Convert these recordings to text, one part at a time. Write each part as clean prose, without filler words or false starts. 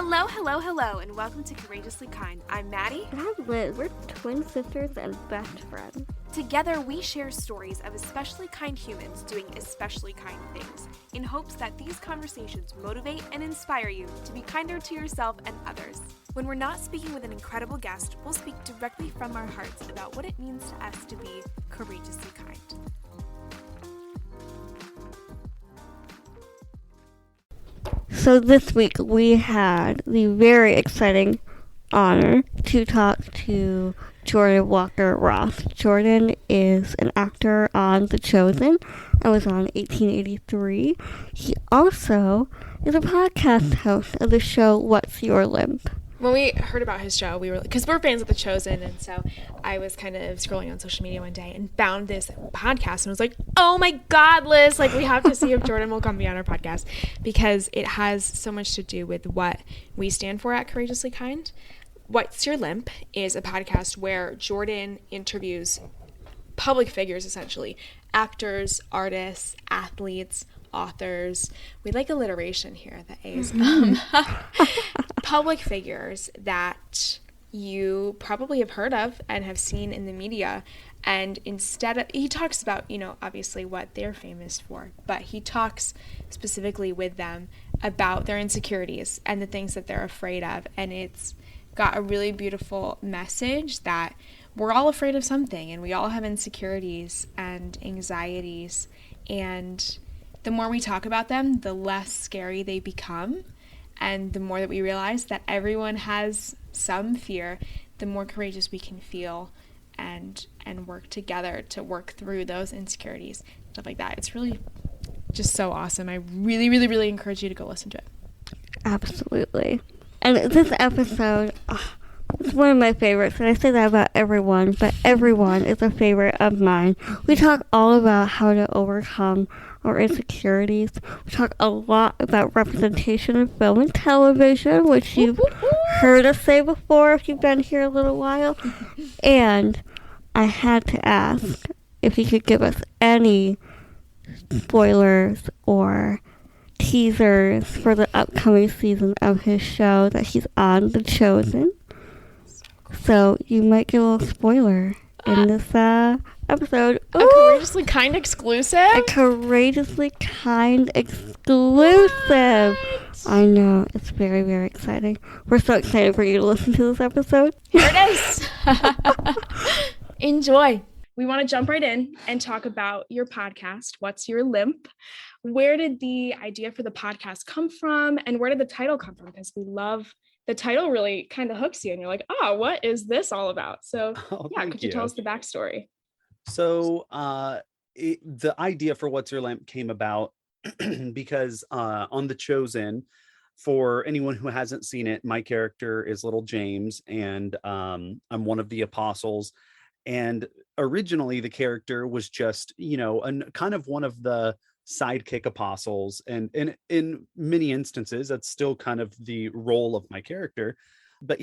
Hello, hello, hello, and welcome to Courageously Kind. I'm Maddie. And I'm Liz. We're twin sisters and best friends. Together, we share stories of especially kind humans doing especially kind things, in hopes that these conversations motivate and inspire you to be kinder to yourself and others. When we're not speaking with an incredible guest, we'll speak directly from our hearts about what it means to us to be courageously kind. So this week we had the very exciting honor to talk to Jordan Walker Roth. Jordan is an actor on The Chosen and was on 1883. He also is a podcast host of the show What's Your Limp? When we heard about his show, we were, because we're fans of The Chosen, and so I was kind of scrolling on social media one day and found this podcast and was like, oh my God, Liz, like we have to see if Jordan will come be on our podcast, because it has so much to do with what we stand for at Courageously Kind. What's Your Limp is a podcast where Jordan interviews public figures, essentially, actors, artists, athletes, authors. We like alliteration here, the A's. Public figures that you probably have heard of and have seen in the media. And instead of, he talks about, obviously what they're famous for, but he talks specifically with them about their insecurities and the things that they're afraid of. And it's got a really beautiful message that we're all afraid of something, and we all have insecurities and anxieties, and the more we talk about them, the less scary they become. And the more that we realize that everyone has some fear, the more courageous we can feel and work together to work through those insecurities, stuff like that. It's really just so awesome. I really, really, really encourage you to go listen to it. Absolutely. And this episode, it's one of my favorites, and I say that about everyone, but everyone is a favorite of mine. We talk all about how to overcome our insecurities. We talk a lot about representation in film and television, which you've heard us say before if you've been here a little while. And I had to ask if you could give us any spoilers or teasers for the upcoming season of his show that he's on, The Chosen. So you might get a little spoiler in this episode. A Courageously Kind exclusive? A Courageously Kind exclusive. What? I know. It's very, very exciting. We're so excited for you to listen to this episode. Here it is. Enjoy. We want to jump right in and talk about your podcast, What's Your Limp? Where did the idea for the podcast come from, and where did the title come from? Because we love the title, really kind of hooks you, and you're like, oh, what is this all about? So could you tell us the backstory? So the idea for What's Your Limp came about because on The Chosen, for anyone who hasn't seen it, my character is little James, and I'm one of the apostles. And originally the character was just, kind of one of the sidekick apostles. And in many instances, that's still kind of the role of my character. But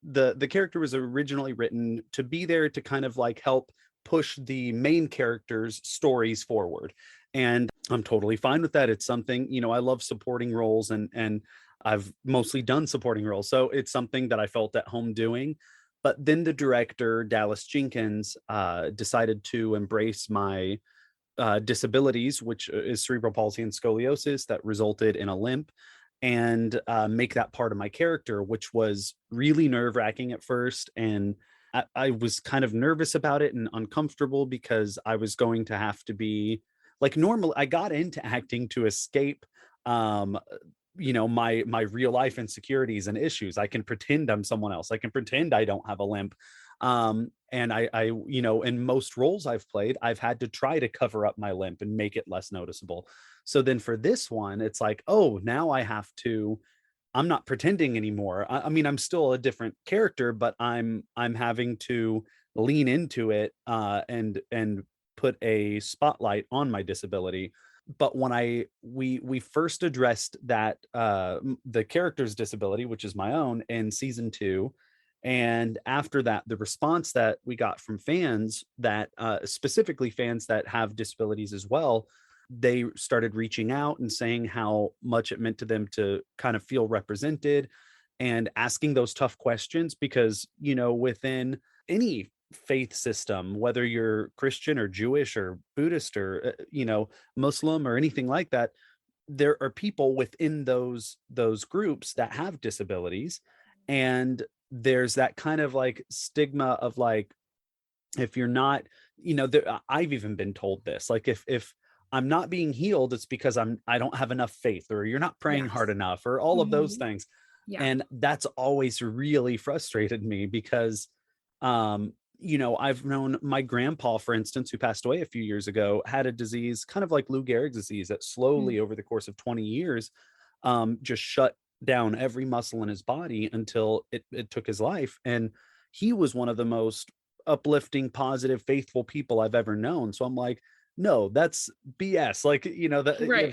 the character was originally written to be there to kind of like help push the main character's stories forward. And I'm totally fine with that. It's something, I love supporting roles, and I've mostly done supporting roles. So it's something that I felt at home doing. But then the director, Dallas Jenkins, decided to embrace my disabilities, which is cerebral palsy and scoliosis that resulted in a limp, and make that part of my character, which was really nerve-wracking at first. And I was kind of nervous about it and uncomfortable, because I was going to have to be like, normal. I got into acting to escape my real life insecurities and issues. I can pretend I'm someone else. I can pretend I don't have a limp. And I in most roles I've played, I've had to try to cover up my limp and make it less noticeable. So then for this one, it's like, oh, now I'm not pretending anymore. I mean, I'm still a different character, but I'm having to lean into it and put a spotlight on my disability. But when we first addressed that the character's disability, which is my own, in season 2, and after that, the response that we got from fans, that specifically fans that have disabilities as well, they started reaching out and saying how much it meant to them to kind of feel represented. and asking those tough questions, because, you know, within any faith system, whether you're Christian or Jewish or Buddhist or, you know, Muslim or anything like that, there are people within those groups that have disabilities. And there's that kind of like stigma of like, if you're not, you know, I've even been told this, like, if I'm not being healed, it's because I don't have enough faith, or you're not praying Yes. hard enough, or all of those Mhm. things. Yeah. And that's always really frustrated me, because you know, I've known my grandpa, for instance, who passed away a few years ago, had a disease kind of like Lou Gehrig's disease that slowly over the course of 20 years just shut down every muscle in his body until it took his life. And he was one of the most uplifting, positive, faithful people I've ever known. So I'm like, no, that's BS. Like, you know, that Right.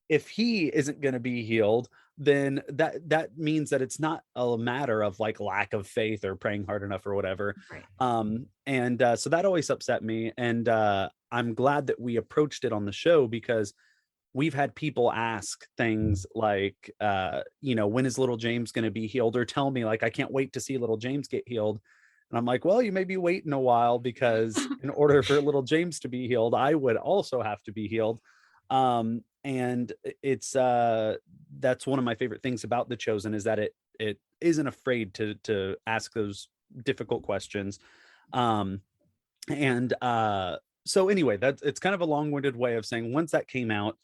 if he isn't going to be healed, then that means that it's not a matter of like lack of faith or praying hard enough or whatever. Right. And so that always upset me. And I'm glad that we approached it on the show, because we've had people ask things like, you know, when is little James going to be healed, or tell me like, I can't wait to see little James get healed. And I'm like, well, you may be waiting a while, because in order for little James to be healed, I would also have to be healed. And it's that's one of my favorite things about The Chosen, is that it isn't afraid to ask those difficult questions. And so anyway, that's, it's kind of a long-winded way of saying, once that came out,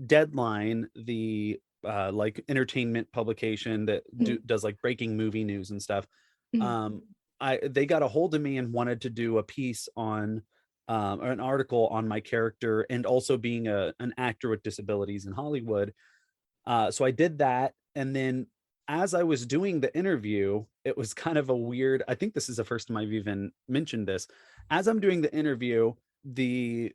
Deadline, the like entertainment publication that does like breaking movie news and stuff, they got a hold of me and wanted to do a piece on or an article on my character, and also being an actor with disabilities in Hollywood. So I did that. And then as I was doing the interview, it was kind of a weird, I think this is the first time I've even mentioned this. As I'm doing the interview, the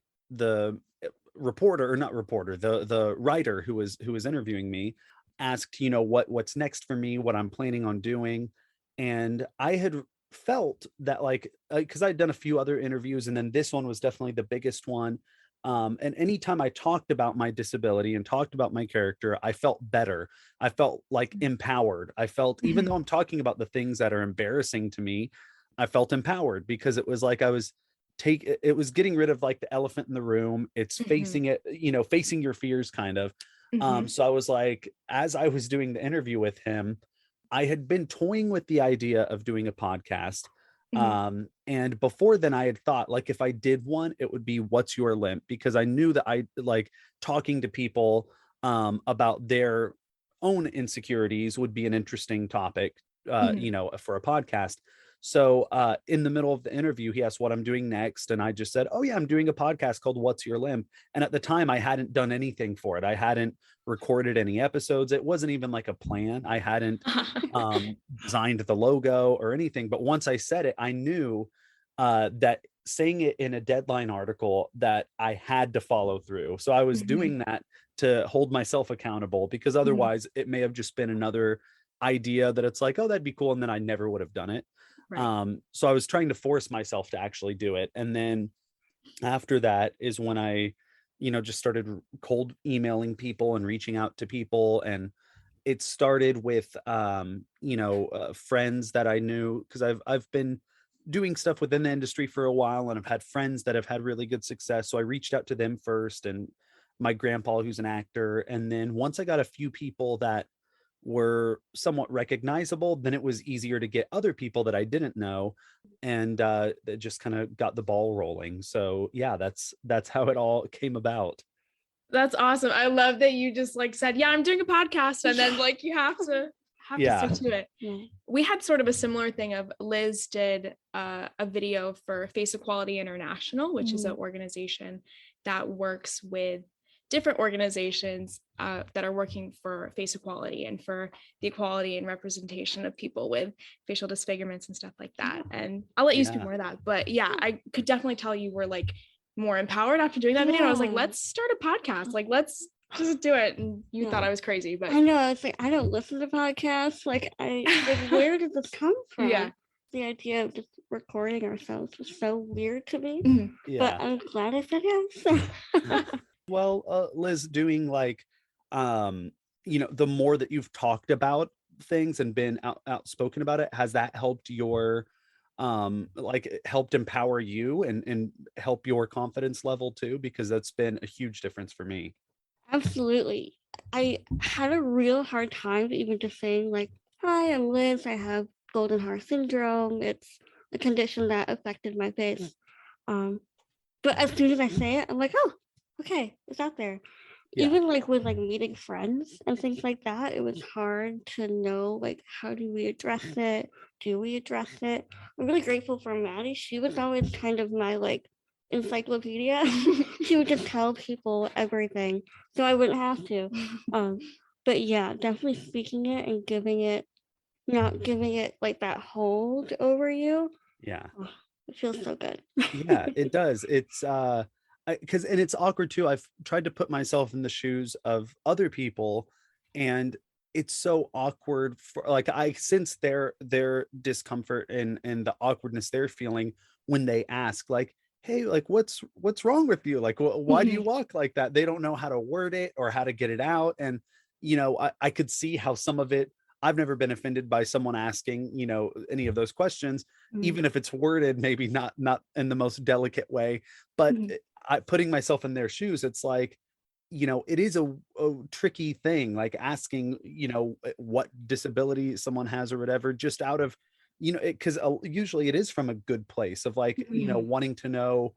reporter, or not reporter, the writer who was interviewing me asked, you know, what's next for me, what I'm planning on doing. And I had felt that, like, because I'd done a few other interviews, and then this one was definitely the biggest one. And anytime I talked about my disability and talked about my character, I felt better. I felt like empowered. I felt, even though I'm talking about the things that are embarrassing to me, I felt empowered, because it was like I was it was getting rid of like the elephant in the room. It's facing it, you know, facing your fears kind of. So I was like, as I was doing the interview with him, I had been toying with the idea of doing a podcast. And before then I had thought, like, if I did one, it would be What's Your Limp, because I knew that I like talking to people about their own insecurities would be an interesting topic, you know, for a podcast. So in the middle of the interview, he asked what I'm doing next. And I just said, oh yeah, I'm doing a podcast called What's Your Limp. And at the time I hadn't done anything for it. I hadn't recorded any episodes. It wasn't even like a plan. I hadn't designed the logo or anything. But once I said it, I knew that saying it in a Deadline article, that I had to follow through. So I was doing that to hold myself accountable, because otherwise it may have just been another idea that it's like, oh, that'd be cool. And then I never would have done it. Right. So I was trying to force myself to actually do it. And then after that is when I, you know, just started cold emailing people and reaching out to people. And it started with, you know, friends that I knew, because I've been doing stuff within the industry for a while, and I've had friends that have had really good success. So I reached out to them first, and my grandpa, who's an actor. And then once I got a few people that were somewhat recognizable, then it was easier to get other people that I didn't know, and it just kind of got the ball rolling. So yeah, that's how it all came about. That's awesome. I love that you just like said, yeah, I'm doing a podcast, and then like you have to stick to it. We had sort of a similar thing of Liz did a video for Face Equality International, which is an organization that works with different organizations that are working for face equality and for the equality and representation of people with facial disfigurements and stuff like that. And I'll let you speak more of that. But yeah, I could definitely tell you were like more empowered after doing that video. And I was like, let's start a podcast. Like, let's just do it. And you thought I was crazy, but I know. I was like, I don't listen to podcasts. Like, where did this come from? Yeah. The idea of just recording ourselves was so weird to me. But I'm glad I said yes. Well, Liz, doing like, you know, the more that you've talked about things and been outspoken about it, has that helped your like helped empower you and help your confidence level too? Because that's been a huge difference for me. Absolutely. I had a real hard time even just saying like, "Hi, I'm Liz. I have golden heart syndrome. It's a condition that affected my face." Um, but as soon as I say it, I'm like, "Oh, okay, it's out there." Yeah. Even like with like meeting friends and things like that, it was hard to know like how do we address it? Do we address it? I'm really grateful for Maddie. She was always kind of my like encyclopedia. She would just tell people everything, so I wouldn't have to. Um, but yeah, definitely speaking it and giving it, not giving it like that hold over you. Yeah. Oh, it feels so good. Yeah, it does. It's because and it's awkward too. I've tried to put myself in the shoes of other people, and it's so awkward for like I sense their discomfort and the awkwardness they're feeling when they ask like, hey, like what's wrong with you? Like why do you Mhm. walk like that? They don't know how to word it or how to get it out. And you know, I could see how some of it, I've never been offended by someone asking, you know, any of those questions, Mhm. even if it's worded maybe not in the most delicate way. But Mhm. putting myself in their shoes, it's like, you know, it is a tricky thing, like asking, you know, what disability someone has or whatever, just out of, you know, because usually it is from a good place of like, you know, Mhm. wanting to know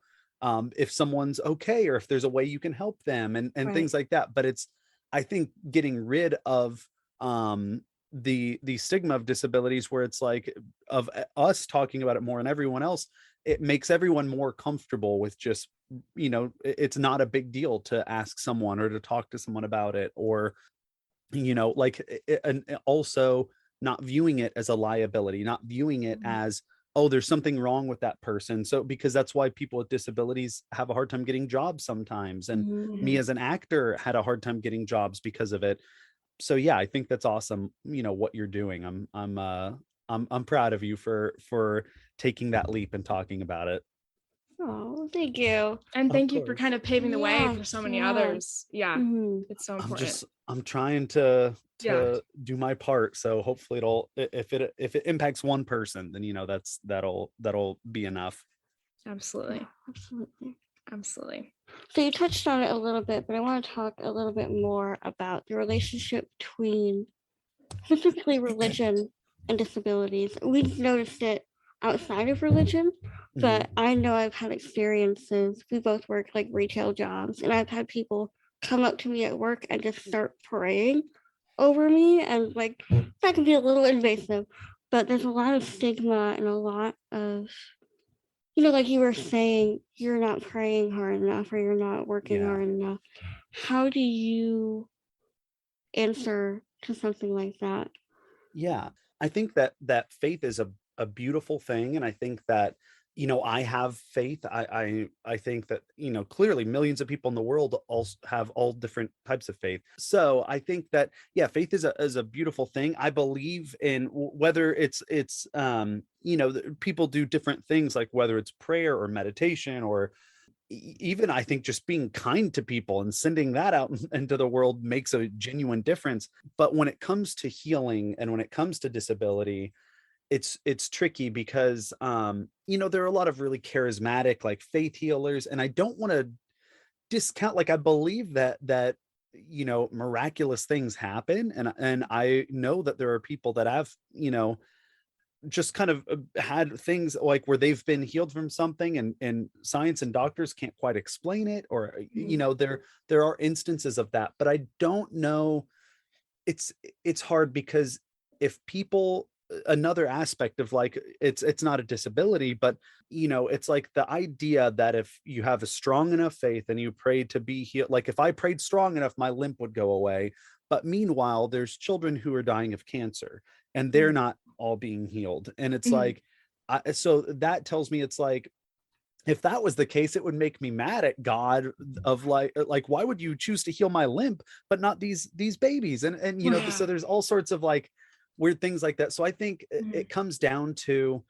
if someone's okay or if there's a way you can help them and Right. things like that. But it's, I think, getting rid of um the stigma of disabilities where it's like of us talking about it more and everyone else, it makes everyone more comfortable with just, you know, it's not a big deal to ask someone or to talk to someone about it, or you know, like and also not viewing it as a liability, not viewing it Mhm. as, oh, there's something wrong with that person. So because that's why people with disabilities have a hard time getting jobs sometimes, and me Mhm. as an actor had a hard time getting jobs because of it. So yeah, I think that's awesome, you know, what you're doing. I'm proud of you for taking that leap and talking about it. Oh, thank you. And Of thank you for course. kind of paving the way Yes, for so many yes. others. Yeah, Mhm. it's so I'm important. just I'm trying to Yeah, do my part. So hopefully if it impacts one person, then you know that'll be enough. absolutely. Absolutely. Absolutely. So you touched on it a little bit, but I want to talk a little bit more about the relationship between specifically religion and disabilities. We've noticed it outside of religion, Mhm. but I know I've had experiences. We both work like retail jobs, and I've had people come up to me at work and just start praying over me. And like, that can be a little invasive, but there's a lot of stigma and a lot of, like you were saying, you're not praying hard enough or you're not working Yeah. hard enough. How do you answer to something like that? Yeah. I think that faith is a beautiful thing. And I think that, you know, I have faith. I think that, you know, clearly millions of people in the world also have all different types of faith. So I think that, yeah, faith is a beautiful thing. I believe in whether it's you know, people do different things, like whether it's prayer or meditation or even I think just being kind to people and sending that out into the world makes a genuine difference. But when it comes to healing and when it comes to disability, it's tricky because you know, there are a lot of really charismatic like faith healers, and I don't want to discount, like I believe that you know, miraculous things happen, and I know that there are people that have, you know, just kind of had things like where they've been healed from something, and science and doctors can't quite explain it, or you Mhm. know, there are instances of that, but I don't know. it's it's hard because if people, another aspect of like, it's not a disability, but you know, it's like the idea that if you have a strong enough faith and you prayed to be healed, like if I prayed strong enough my limp would go away. But meanwhile there's children who are dying of cancer and they're Mhm. not all being healed, and it's Mhm. like so that tells me, it's like, if that was the case, it would make me mad at God of like why would you choose to heal my limp but not these babies? And you know, Yeah. so there's all sorts of like weird things like that. So I think Mhm. it comes down to,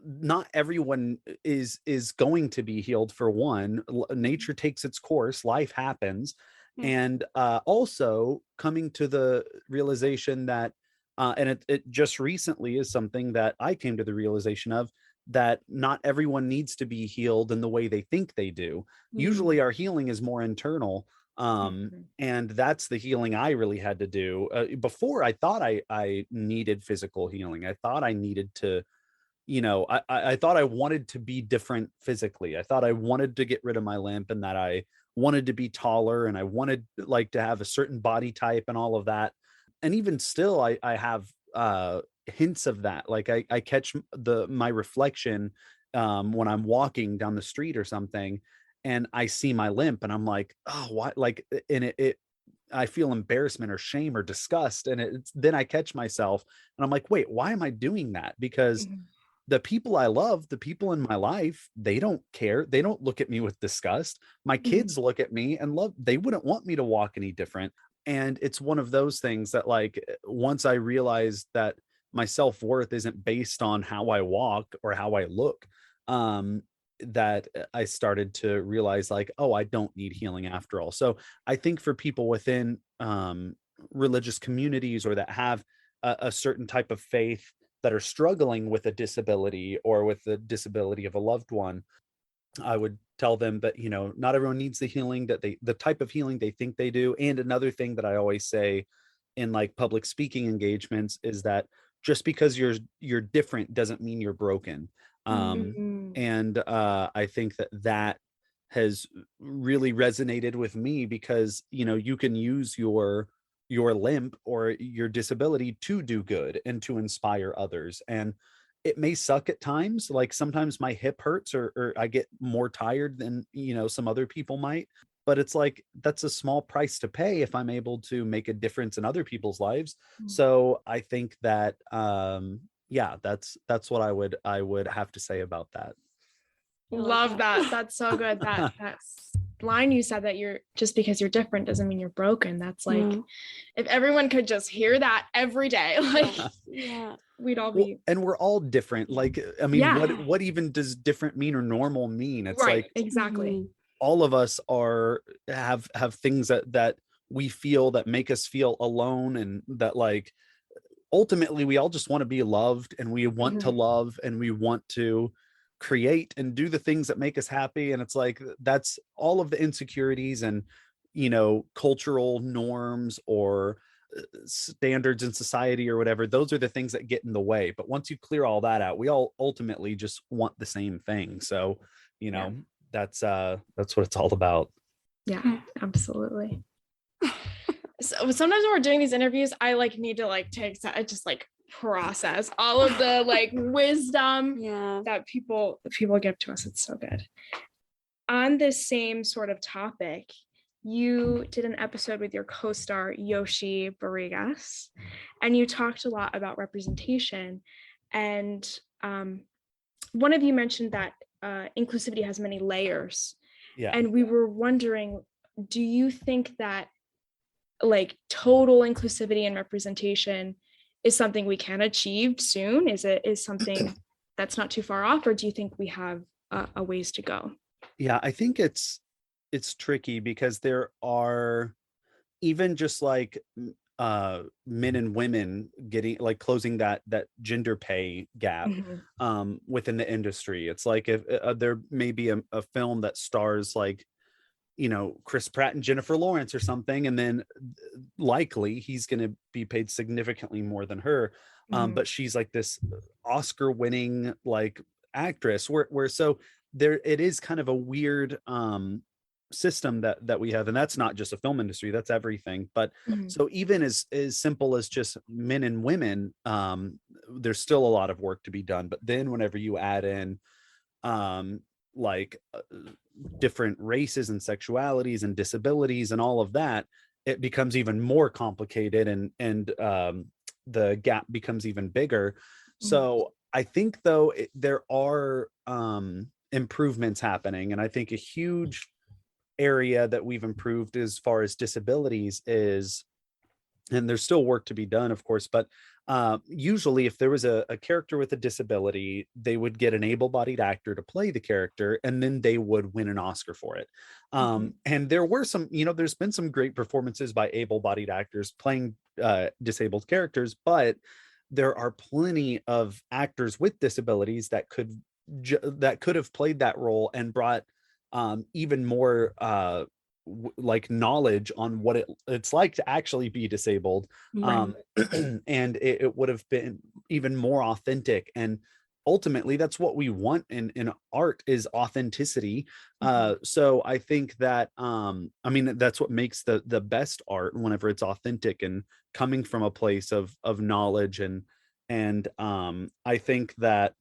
not everyone is going to be healed. For one, nature takes its course, life happens. Yeah. And also coming to the realization that And it just recently is something that I came to the realization of, that not everyone needs to be healed in the way they think they do. Usually our healing is more internal. Mhm. And that's the healing I really had to do. Before, I thought I needed physical healing. I thought I needed to, I thought I wanted to be different physically. I thought I wanted to get rid of my limp, and that I wanted to be taller, and I wanted like to have a certain body type and all of that. And even still, I have hints of that. Like I catch my reflection when I'm walking down the street or something, and I see my limp, and I'm like, oh, what? Like, and it I feel embarrassment or shame or disgust, and then I catch myself, and I'm like, wait, why am I doing that? Because Mhm. the people I love, the people in my life, they don't care. They don't look at me with disgust. My Mhm. kids look at me and love, they wouldn't want me to walk any different. And it's one of those things that, like, once I realized that my self-worth isn't based on how I walk or how I look, um, that I started to realize, like, oh, I don't need healing after all. So I think for people within religious communities, or that have a certain type of faith, that are struggling with a disability or with the disability of a loved one, I would tell them that, not everyone needs the type of healing they think they do. And another thing that I always say in like public speaking engagements is that just because you're different doesn't mean you're broken. Um, Mhm. and I think that has really resonated with me, because you can use your limp or your disability to do good and to inspire others. And it may suck at times. Like sometimes my hip hurts, or I get more tired than, some other people might. But it's like, that's a small price to pay if I'm able to make a difference in other people's lives. So I think that, yeah, that's what I would have to say about that. Love that. That's so good. That's line you said, that you're just because you're different doesn't mean you're broken. That's like, Yeah. if everyone could just hear that every day, like Yeah. we'd all Well, be and we're all different. Like, I mean, yeah. what even does different mean or normal mean? It's Right. like Exactly. all of us have things that we feel that make us feel alone, and that, like, ultimately we all just want to be loved, and we want to Mhm. love, and we want to create and do the things that make us happy. And it's like, that's all of the insecurities and cultural norms, or standards in society or whatever. Those are the things that get in the way. But once you clear all that out, we all ultimately just want the same thing. So you Yeah. know that's what it's all about. Yeah, absolutely. So sometimes when we're doing these interviews, I like need to like I just like process all of the like wisdom Yeah. that people give to us. It's so good. On this same sort of topic, you did an episode with your co-star Yoshi Barrigas, and you talked a lot about representation. And one of you mentioned that inclusivity has many layers, Yeah. and we were wondering, do you think that like total inclusivity and representation is something we can achieve soon? Is something that's not too far off, or do you think we have a ways to go? Yeah, I think it's tricky, because there are, even just like, men and women getting, like, closing that gender pay gap Mhm. within the industry. It's like, if there may be a film that stars, like, Chris Pratt and Jennifer Lawrence or something, and then likely he's going to be paid significantly more than her. Mhm. But she's like this Oscar winning, like, actress, where so there, it is kind of a weird system that we have. And that's not just a film industry, that's everything. But Mhm. so even as simple as just men and women, there's still a lot of work to be done. But then whenever you add in um like different races and sexualities and disabilities and all of that, it becomes even more complicated, and the gap becomes even bigger. Mhm. So I think, though, there are improvements happening. And I think a huge area that we've improved as far as disabilities is, and there's still work to be done, of course, but usually if there was a character with a disability, they would get an able-bodied actor to play the character, and then they would win an Oscar for it. And there were some, there's been some great performances by able-bodied actors playing disabled characters, but there are plenty of actors with disabilities that could have played that role and brought even more like knowledge on what it's like to actually be disabled. And it would have been even more authentic, and ultimately that's what we want in art, is authenticity. So I think that I mean, that's what makes the best art, whenever it's authentic and coming from a place of knowledge. And I think that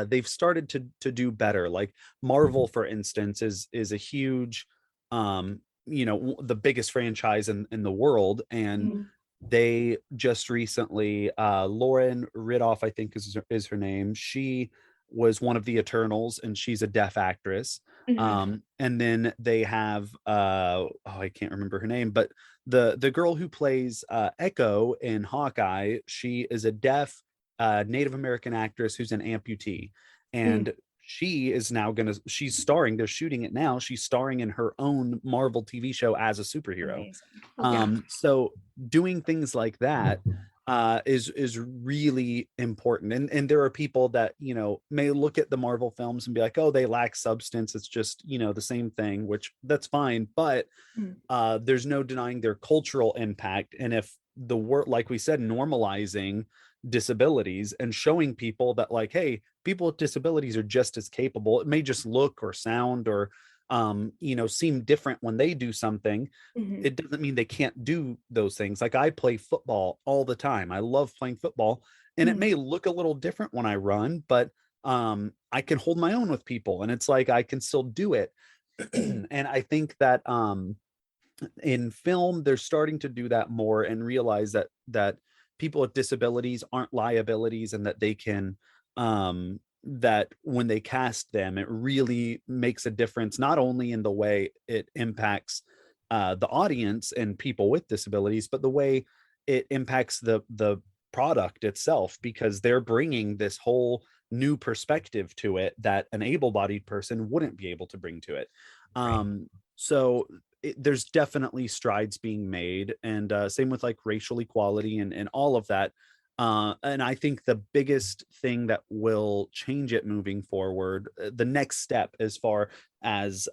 they've started to do better. Like Marvel, for instance, is a huge the biggest franchise in the world, and they just recently, Lauren Riddoff, I think is her name, she was one of the Eternals, and she's a deaf actress. And then they have I can't remember her name, but the girl who plays Echo in Hawkeye, she is a deaf Native American actress who's an amputee, and she is now she's starring, they're shooting it now, she's starring in her own Marvel TV show as a superhero. So doing things like that is really important. And there are people that may look at the Marvel films and be like, oh, they lack substance, it's just the same thing, which that's fine, but there's no denying their cultural impact. And if the word, like we said, normalizing disabilities and showing people that, like, hey, people with disabilities are just as capable. It may just look or sound or seem different when they do something. It doesn't mean they can't do those things. Like, I play football all the time, I love playing football, and it may look a little different when I run, but I can hold my own with people, and it's like I can still do it. And I think that in film, they're starting to do that more and realize that people with disabilities aren't liabilities, and that they can that when they cast them, it really makes a difference, not only in the way it impacts the audience and people with disabilities, but the way it impacts the product itself, because they're bringing this whole new perspective to it that an able-bodied person wouldn't be able to bring to it. So there's definitely strides being made, and same with like racial equality and all of that. And I think the biggest thing that will change it moving forward, the next step as far as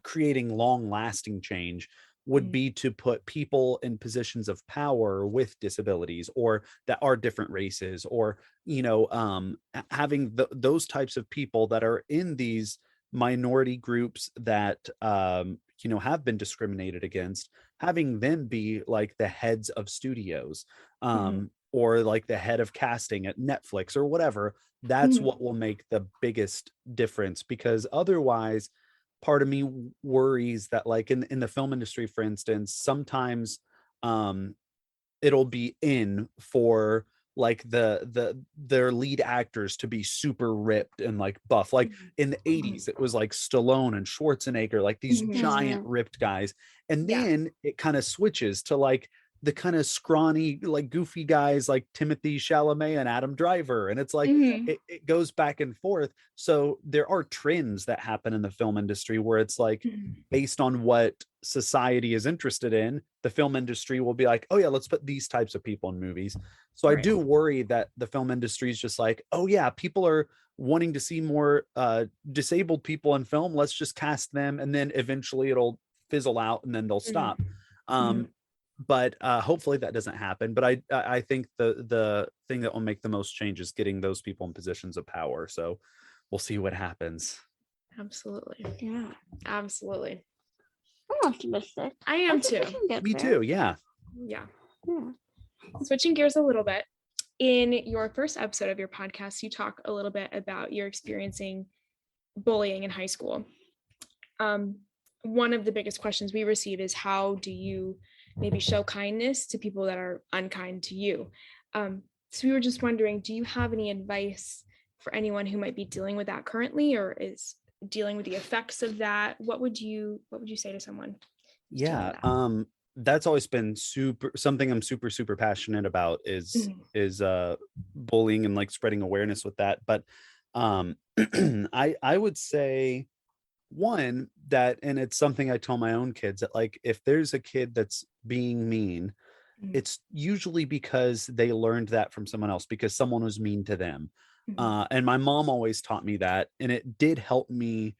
creating long-lasting change, would be to put people in positions of power with disabilities, or that are different races, or having those types of people that are in these minority groups that have been discriminated against, having them be like the heads of studios, or like the head of casting at Netflix or whatever. That's what will make the biggest difference, because otherwise, part of me worries that, like, in the film industry, for instance, sometimes it'll be in for like their lead actors to be super ripped and like buff. Like in the 80s, it was like Stallone and Schwarzenegger, like these giant ripped guys. And then it kind of switches to like the kind of scrawny, like goofy guys like Timothy Chalamet and Adam Driver. And it's like, it goes back and forth. So there are trends that happen in the film industry where it's like, based on what society is interested in, the film industry will be like, oh yeah, let's put these types of people in movies. So I do worry that the film industry is just like, oh yeah, people are wanting to see more disabled people in film, let's just cast them, and then eventually it'll fizzle out and then they'll stop. But hopefully that doesn't happen. But I think the thing that will make the most change is getting those people in positions of power. So we'll see what happens. Absolutely. Yeah. Absolutely. I'm optimistic. I am too. Me too. Yeah. Yeah. Switching gears a little bit. In your first episode of your podcast, you talk a little bit about your experiencing bullying in high school. One of the biggest questions we receive is, how do you maybe show kindness to people that are unkind to you? So we were just wondering, do you have any advice for anyone who might be dealing with that currently, or is dealing with the effects of that? What would you say to someone? Yeah. that's always been something I'm super passionate about is bullying and like spreading awareness with that. But I would say one that, and it's something I tell my own kids, that like if there's a kid that's being mean, Mhm. it's usually because they learned that from someone else, because someone was mean to them. Mhm. And my mom always taught me that, and it did help me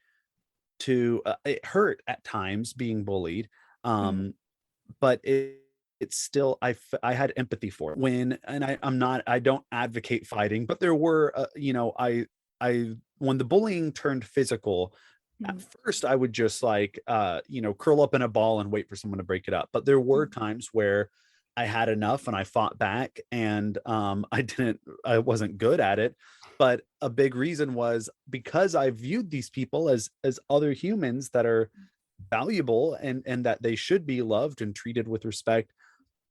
to it hurt at times being bullied. Mhm. um but it's still, I had empathy for it when, and I'm not, I don't advocate fighting, but there were I when the bullying turned physical, at Mhm. first I would just like curl up in a ball and wait for someone to break it up. But there were Mhm. times where I had enough and I fought back, and I wasn't good at it. But a big reason was because I viewed these people as other humans that are valuable, and that they should be loved and treated with respect.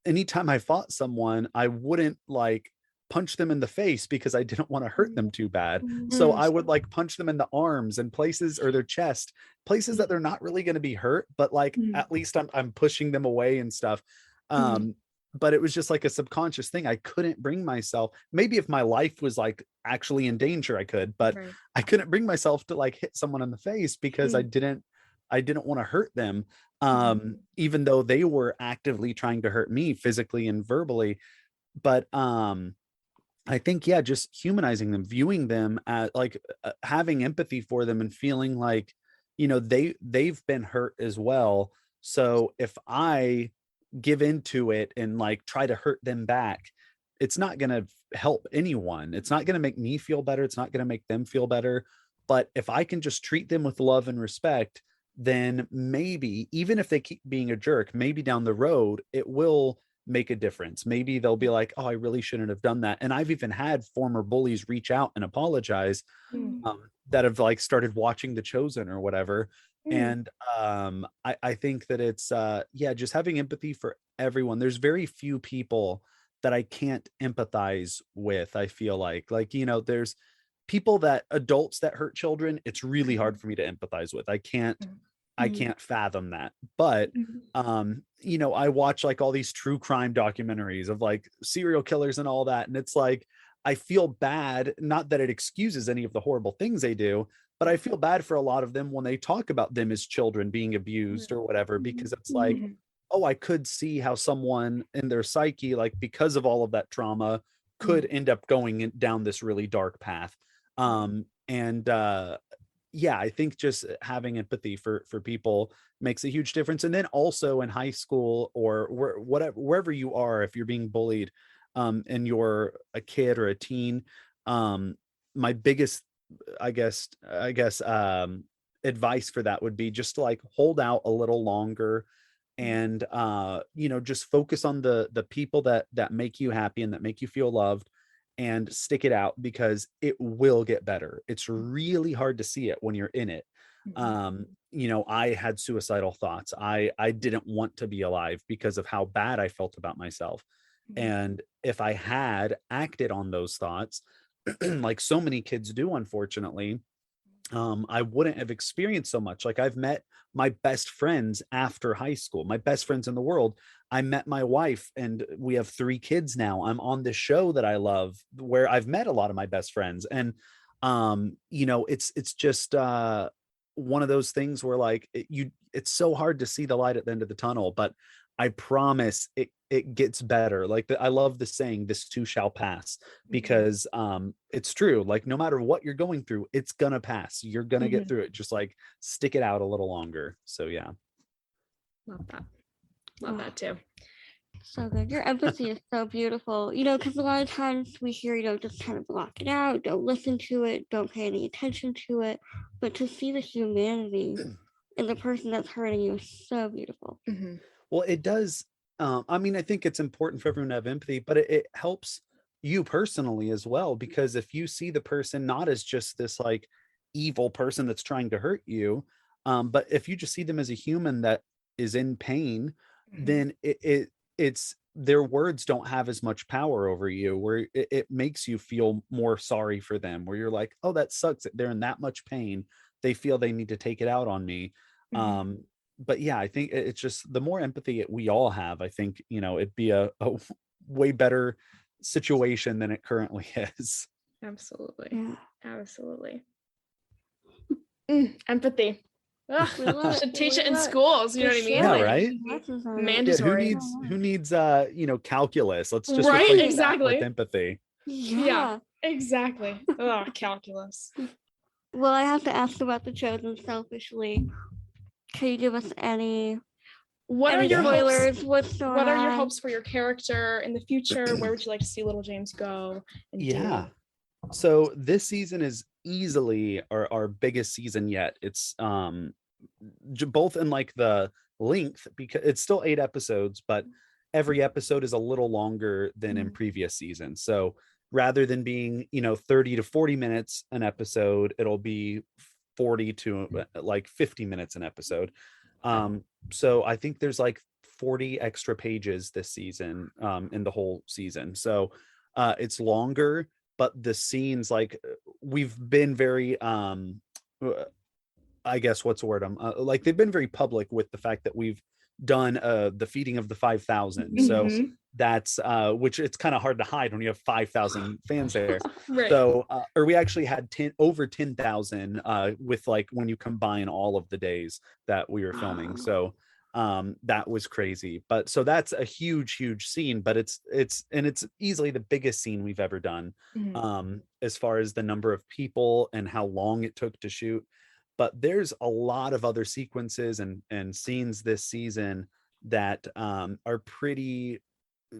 Anytime I fought someone, I wouldn't like punch them in the face because I didn't want to hurt them too bad. So Mm, I would like punch them in the arms and places, or their chest, places that they're not really going to be hurt, but like Mhm. at least I'm pushing them away and stuff. Mhm. But it was just like a subconscious thing. I couldn't bring myself. Maybe if my life was like actually in danger, I could, but Right. I couldn't bring myself to like hit someone in the face because Mhm. I didn't want to hurt them. Mhm. Even though they were actively trying to hurt me physically and verbally. But I think, yeah, just humanizing them, viewing them at like having empathy for them, and feeling like, they've been hurt as well. So if I give into it and like try to hurt them back, it's not going to help anyone. It's not going to make me feel better. It's not going to make them feel better. But if I can just treat them with love and respect, then maybe, even if they keep being a jerk, maybe down the road it will make a difference. Maybe they'll be like, oh, I really shouldn't have done that. And I've even had former bullies reach out and apologize, Mhm. that have like started watching The Chosen or whatever. Mhm. And I think that it's yeah, just having empathy for everyone. There's very few people that I can't empathize with. I feel like, there's people, that adults that hurt children, it's really hard for me to empathize with. I mm, can't fathom that. But Mhm. I watch like all these true crime documentaries of like serial killers and all that, and it's like I feel bad, not that it excuses any of the horrible things they do, but I feel bad for a lot of them when they talk about them as children being abused or whatever, because it's like, Mhm. oh, I could see how someone in their psyche, like because of all of that trauma, could Mhm. end up going down this really dark path. And Yeah, I think just having empathy for people makes a huge difference. And then also in high school, or wherever you are, if you're being bullied, and you're a kid or a teen, my biggest, I guess, advice for that would be just to like hold out a little longer, and just focus on the people that make you happy and that make you feel loved, and stick it out, because it will get better. It's really hard to see it when you're in it. Mhm. I had suicidal thoughts. I didn't want to be alive because of how bad I felt about myself. Mhm. And if I had acted on those thoughts, like so many kids do, unfortunately, I wouldn't have experienced so much. Like I've met my best friends after high school, my best friends in the world. I met my wife, and we have 3 kids now. I'm on this show that I love, where I've met a lot of my best friends. And it's just one of those things where like it's so hard to see the light at the end of the tunnel, but I promise it gets better. Like I love the saying, this too shall pass, Mhm. because it's true. Like no matter what you're going through, it's gonna pass. You're gonna get Mhm. through it. Just like stick it out a little longer. So yeah. Love that. Love oh, that too. so good. Your empathy is so beautiful. Because a lot of times we hear, just kind of block it out, don't listen to it, don't pay any attention to it. But to see the humanity in the person that's hurting you is so beautiful. Mhm. Well, it does. I mean, I think it's important for everyone to have empathy, but it helps you personally as well, because if you see the person not as just this like evil person that's trying to hurt you, but if you just see them as a human that is in pain, Mhm. then it's their words don't have as much power over you, where it makes you feel more sorry for them, where you're like, oh, that sucks that they're in that much pain. They feel they need to take it out on me. Mhm. Um, but yeah, I think it's just the more empathy we all have, I think, it'd be a way better situation than it currently is. Absolutely. Yeah. Absolutely. Empathy. Ugh, We love should it. teach We it in love it. schools. You know what I mean? Yeah, Like, right? Classes on it. Yeah, mandatory. who needs calculus? Let's just Right? replace that Exactly. with empathy. Yeah, exactly. Oh, calculus. Well, I have to ask about the Chosen selfishly. Can you give us any What are any your spoilers? hopes? What's going What are your on? hopes for your character in the future? Where would you like to see little James go and Yeah. do? So this season is easily our biggest season yet. It's both in like the length, because it's still 8 episodes, but every episode is a little longer than in previous seasons. So rather than being 30 to 40 minutes an episode, it'll be 40 to like 50 minutes an episode. So I think there's like 40 extra pages this season, in the whole season. So it's longer, but the scenes, like, we've been very I guess what's the word, like, they've been very public with the fact that we've done the feeding of the 5,000. So that's which it's kind of hard to hide when you have 5,000 fans there. Right. So or we actually had over 10,000 with, like, when you combine all of the days that we were filming. So that was crazy. But so that's a huge scene, but it's easily the biggest scene we've ever done, as far as the number of people and how long it took to shoot. But there's a lot of other sequences and scenes this season that are pretty,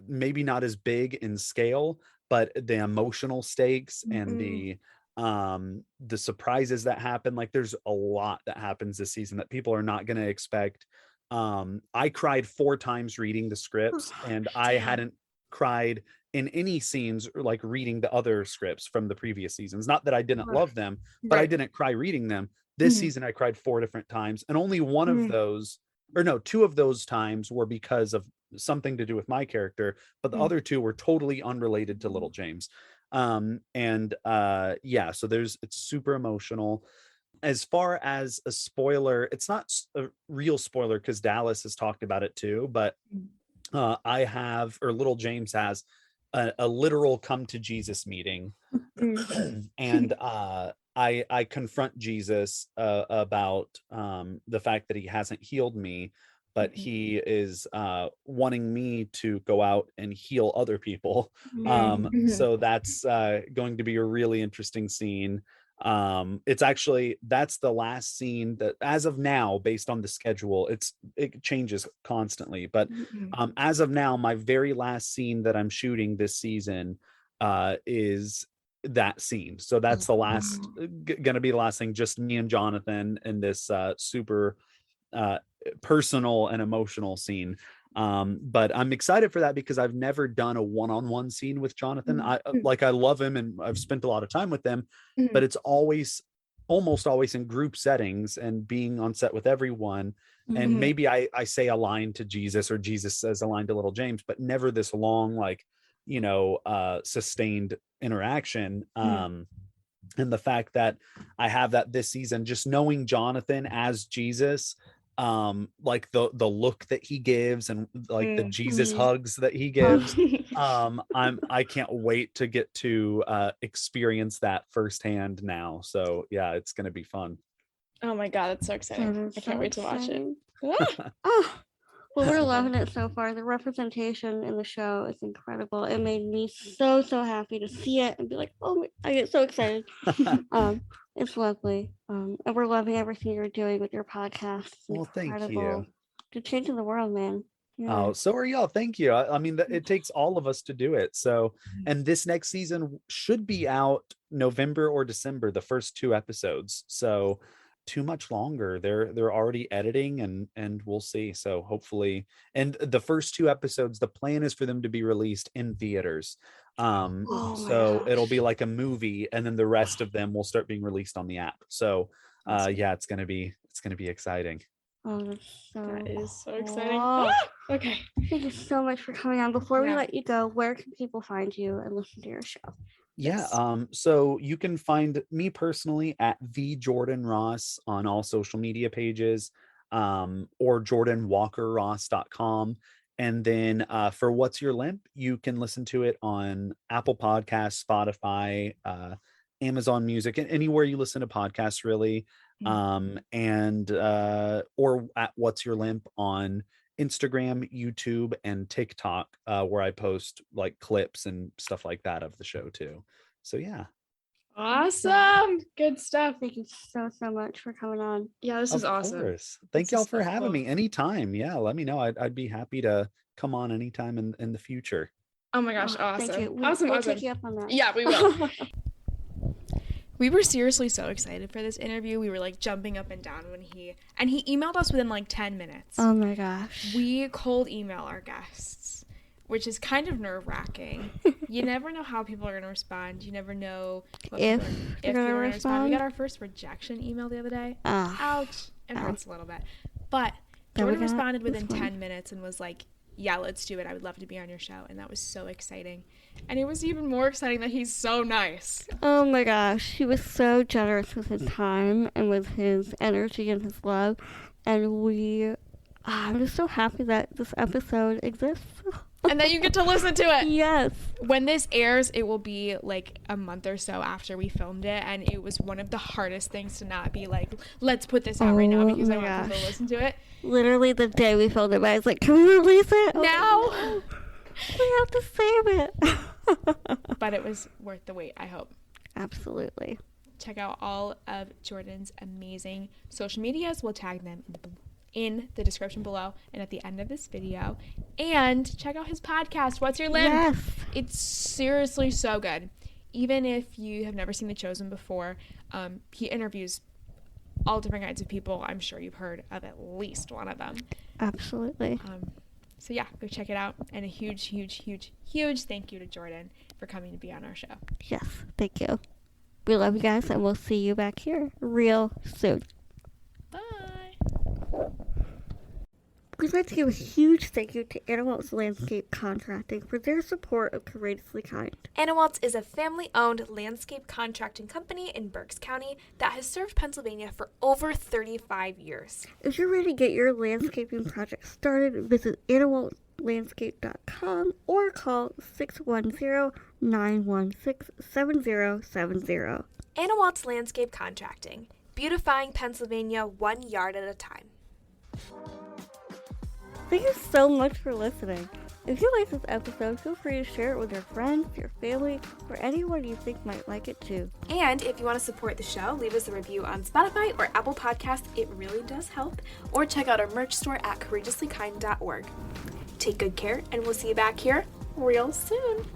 maybe not as big in scale, but the emotional stakes and the surprises that happen. Like, there's a lot that happens this season that people are not going to expect. I cried 4 times reading the scripts, and I hadn't cried in any scenes like reading the other scripts from the previous seasons. Not that I didn't love them, but I didn't cry reading them. This season I cried 4 different times, and only one of those, or no, 2 of those times were because of something to do with my character, but the other 2 were totally unrelated to little James. So it's super emotional. As far as a spoiler, it's not a real spoiler because Dallas has talked about it too, but I have, or little James has, a literal come to Jesus meeting. And I confront Jesus about the fact that he hasn't healed me, but he is wanting me to go out and heal other people. So that's going to be a really interesting scene. That's the last scene that, as of now, based on the schedule, it changes constantly, but as of now, my very last scene that I'm shooting this season is that scene. So that's the last gonna be the last thing, just me and Jonathan in this super personal and emotional scene. But I'm excited for that because I've never done a one-on-one scene with Jonathan. I love him and I've spent a lot of time with him, but it's almost always in group settings and being on set with everyone. And maybe I say a line to Jesus, or Jesus says a line to little James, but never this long, like, sustained interaction. And the fact that I have that this season, just knowing Jonathan as Jesus, like the look that he gives and like the Jesus hugs that he gives, I can't wait to get to experience that firsthand now. So yeah, it's gonna be fun. Oh my god, that's so exciting. I can't wait to watch it. Well, we're loving it so far. The representation in the show is incredible. It made me so happy to see it and be like, oh, I get so excited. It's lovely. And we're loving everything you're doing with your podcast. It's Well, thank you. incredible. You're changing the world, man. Yeah. Oh, so are y'all. Thank you. I mean, it takes all of us to do it. So, and this next season should be out November or December, the first 2 episodes. So too much longer. They're already editing and we'll see. So hopefully, and the first 2 episodes, the plan is for them to be released in theaters. So it'll be like a movie, and then the rest of them will start being released on the app. So yeah, it's gonna be exciting. Oh, that is so exciting. Okay. Thank you so much for coming on. Before we let you go, where can people find you and listen to your show? Yeah. So you can find me personally at the Jordan Ross on all social media pages. or jordanwalkerross.com. And then for What's Your Limp, you can listen to it on Apple Podcasts, Spotify, Amazon Music, and anywhere you listen to podcasts, really. And or at What's Your Limp on Instagram, YouTube, and TikTok, where I post like clips and stuff like that of the show too. So yeah. Awesome. Good stuff. Thank you so much for coming on. Yeah, this is awesome. Course. Thank y'all for having me anytime. Yeah, let me know. I'd be happy to come on anytime in the future. Oh my gosh, awesome. Thank you. Awesome. We'll take you up on that. Yeah, we will. We were seriously so excited for this interview. We were like jumping up and down when he emailed us within like 10 minutes. Oh my gosh. We cold email our guests, which is kind of nerve-wracking. You never know how people are going to respond. You never know if you're going to respond. We got our first rejection email the other day. Ouch. It hurts a little bit. But Jordan responded within 10 minutes and was like, yeah, let's do it. I would love to be on your show. And that was so exciting. And it was even more exciting that he's so nice. Oh my gosh. He was so generous with his time and with his energy and his love. And I'm just so happy that this episode exists. And that you get to listen to it. Yes. When this airs, it will be like a month or so after we filmed it. And it was one of the hardest things to not be like, let's put this out right now because I want people to listen to it. Literally the day we filmed it, I was like, can we release it? Now? We have to save it. But it was worth the wait, I hope. Absolutely. Check out all of Jordan's amazing social medias. We'll tag them in the description below and at the end of this video. And check out his podcast, What's Your Limp? Yes. It's seriously so good. Even if you have never seen The Chosen before, he interviews all different kinds of people. I'm sure you've heard of at least one of them. Absolutely. So yeah, go check it out. And a huge thank you to Jordan for coming to be on our show. Yes, thank you. We love you guys, and we'll see you back here real soon. Bye. We'd like to give a huge thank you to Anawalt's Landscape Contracting for their support of Courageously Kind. Anawalt's is a family-owned landscape contracting company in Berks County that has served Pennsylvania for over 35 years. If you're ready to get your landscaping project started, visit anawaltlandscape.com or call 610-916-7070. Anawalt's Landscape Contracting, beautifying Pennsylvania 1 yard at a time. Thank you so much for listening. If you like this episode, feel free to share it with your friends, your family, or anyone you think might like it too. And if you want to support the show, leave us a review on Spotify or Apple Podcasts. It really does help. Or check out our merch store at courageouslykind.org. Take good care, and we'll see you back here real soon.